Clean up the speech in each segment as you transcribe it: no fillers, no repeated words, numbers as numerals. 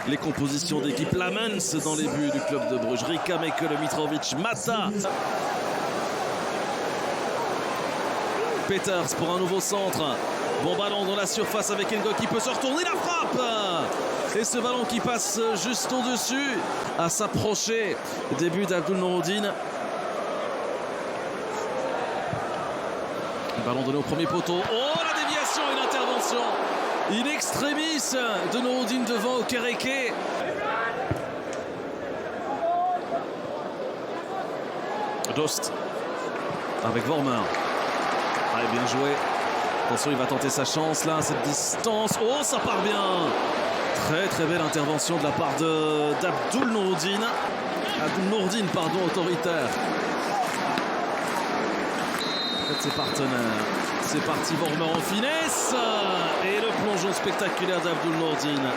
les compositions d'équipe. Lamens dans les buts du club de Bruges. Rika Mekele, Mitrovic, Mata. Peters pour un nouveau centre. Bon ballon dans la surface avec Ngo qui peut se retourner, la frappe. Et ce ballon qui passe juste au-dessus à s'approcher. Début d'Abdul Nouroudine. Ballon donné au premier poteau. Oh, la déviation, une intervention in extremis de Nouroudine devant Okereke. Dost avec Vormer. Allez, bien joué. Attention, il va tenter sa chance là, à cette distance. Oh, ça part bien. Très très belle intervention de la part d'Abdul Nouroudine. Abdul Nouroudine, pardon, autoritaire. Avec ses partenaires. C'est parti, Vormer en finesse. Et le plongeon spectaculaire d'Abdul Nouroudine.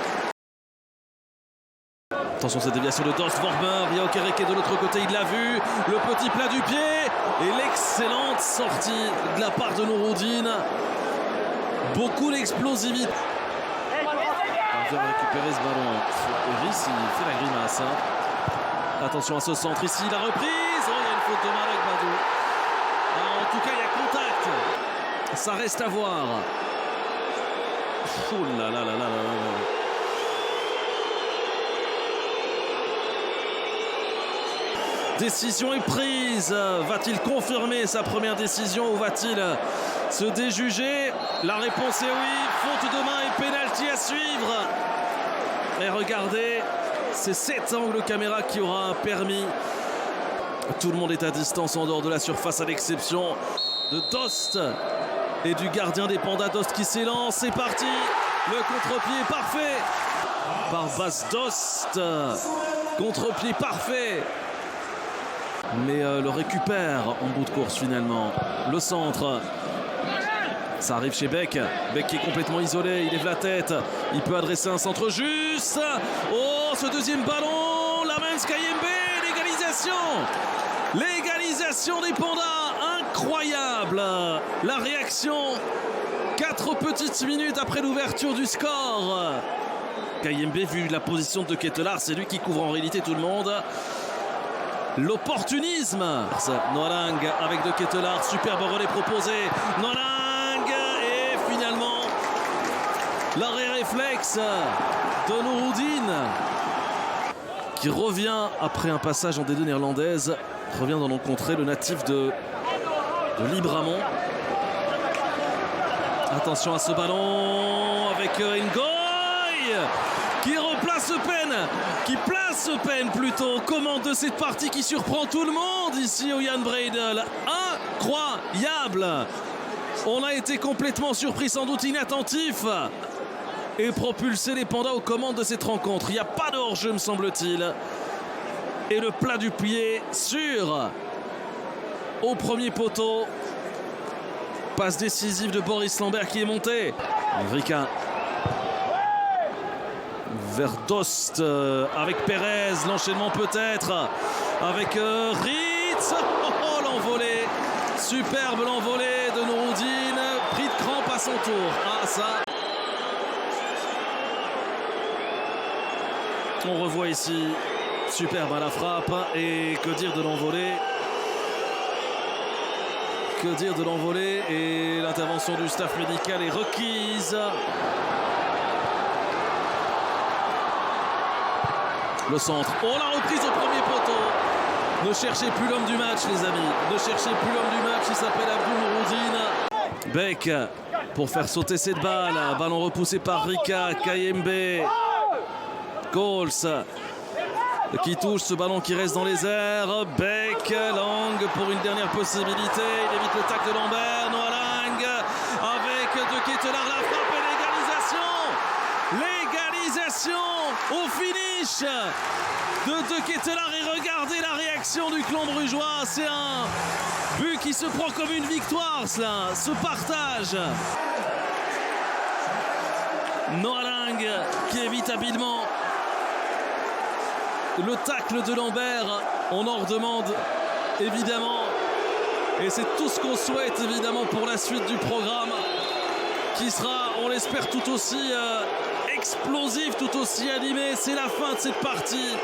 Attention, cette déviation de Dost, Vormer, il y a Okereke de l'autre côté, il l'a vu. Le petit plat du pied et l'excellente sortie de la part de Nouroudine. Beaucoup d'explosivité. Il vient récupérer ce ballon. Eris, il fait la grimace. Hein. Attention à ce centre ici, la reprise. Oh, il y a une faute de Malek Badou. En tout cas, il y a contact. Ça reste à voir. Oh là là là là là là. Décision est prise. Va-t-il confirmer sa première décision ou va-t-il se déjuger? La réponse est oui. Faute de main et pénalty à suivre. Et regardez, c'est cet angle caméra qui aura permis. Tout le monde est à distance en dehors de la surface à l'exception de Dost et du gardien des Pandas. Dost qui s'élance. C'est parti. Le contre-pied parfait par Bas Dost. Contre-pied parfait. Mais le récupère en bout de course finalement. Le centre. Ça arrive chez Beck. Beck qui est complètement isolé. Il lève la tête. Il peut adresser un centre juste. Oh, ce deuxième ballon. Lamens Kayembe. L'égalisation. L'égalisation des Pandas. Incroyable. La réaction. 4 petites minutes après l'ouverture du score. Kayembe, vu la position de Ketelaar, c'est lui qui couvre en réalité tout le monde. L'opportunisme. Noalang avec De Ketelaar. Superbe relais proposé. Noalang. Et finalement, l'arrêt réflexe de Nouroudine qui revient après un passage en D2 néerlandaise. Revient dans nos contrées, le natif de Libramont. Attention à ce ballon avec Ngoy qui replace Pen, qui place Pen plutôt, commande de cette partie qui surprend tout le monde ici au Jan Breydel. Incroyable. On a été complètement surpris, sans doute inattentif, et propulsé les Pandas aux commandes de cette rencontre. Il n'y a pas de hors-jeu me semble-t-il. Et le plat du pied sûr au premier poteau. Passe décisive de Boris Lambert qui est monté. Rika vers Dost avec Perez, l'enchaînement peut-être avec Ritz. Oh, l'envolée, superbe l'envolée de Nouroudine, pris de crampe à son tour. Ah ça, on revoit ici, superbe à la frappe. Et que dire de l'envolée? Que dire de l'envolée? Et l'intervention du staff médical est requise. Le centre. Oh, la reprise au premier poteau. Ne cherchez plus l'homme du match, les amis. Ne cherchez plus l'homme du match. Il s'appelle Abdul Nouroudine. Beck pour faire sauter cette balle. Ballon repoussé par Rika. Kayembe. Coles qui touche ce ballon qui reste dans les airs. Beck, Lang pour une dernière possibilité. Il évite le tacle de Lambert. Noah Lang avec De Ketelaar, la frappe et l'égalisation. L'égalisation au finish de Ketelaar. Et regardez la réaction du clan brugeois. C'est un but qui se prend comme une victoire, cela, ce partage. Noah Lang qui évite habilement le tacle de Lambert. On en redemande évidemment, et c'est tout ce qu'on souhaite évidemment pour la suite du programme qui sera, on l'espère, tout aussi explosif, tout aussi animé. C'est la fin de cette partie.